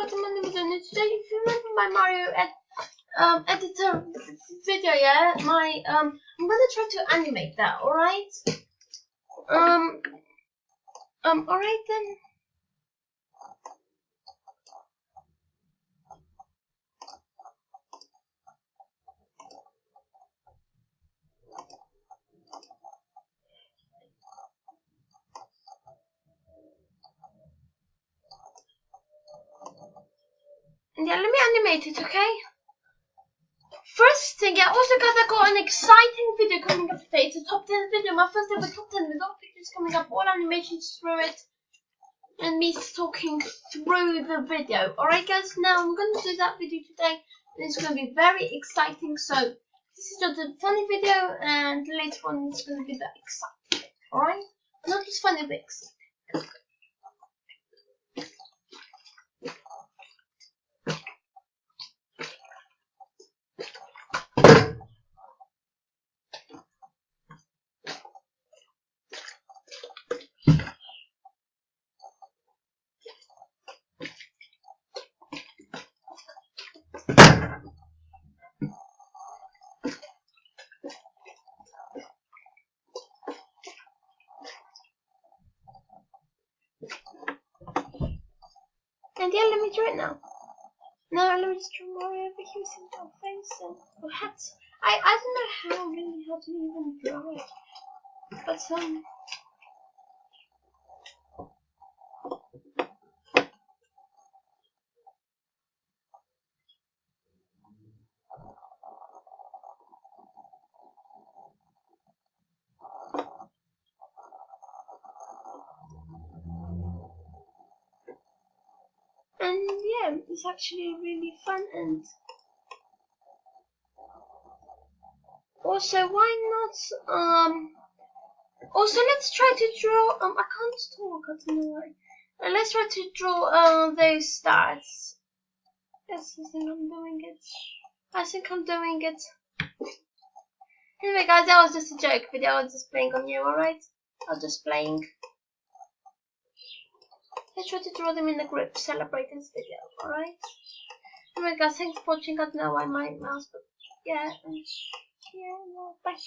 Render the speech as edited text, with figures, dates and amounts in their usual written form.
what's my name is, and today if you remember my Mario editor video, yeah, I'm gonna try to animate that, alright? Alright then. Yeah, let me animate it, okay? First thing, yeah, also guys, I got an exciting video coming up today. It's a top 10 video, my first ever top 10 with all pictures coming up, all animations through it, and me talking through the video. Alright guys, now I'm going to do that video today, and it's going to be very exciting, so this is just a funny video, and later on it's going to be that exciting, alright? Not just funny, but exciting. And yeah, let me do it now. Now let me just draw Mario over here with some face and hats. I don't know how to even draw it. But and yeah, it's actually really fun, and also why not also let's try to draw I can't talk, I don't know why. Let's try to draw those stars. Yes, I think I'm doing it. Anyway guys, that was just a joke video. I was just playing on you, alright? I was just playing. Let's try to draw them in the group, celebrate this video, alright? Anyway guys, thanks for watching. I don't know why my mouse, but yeah, bye.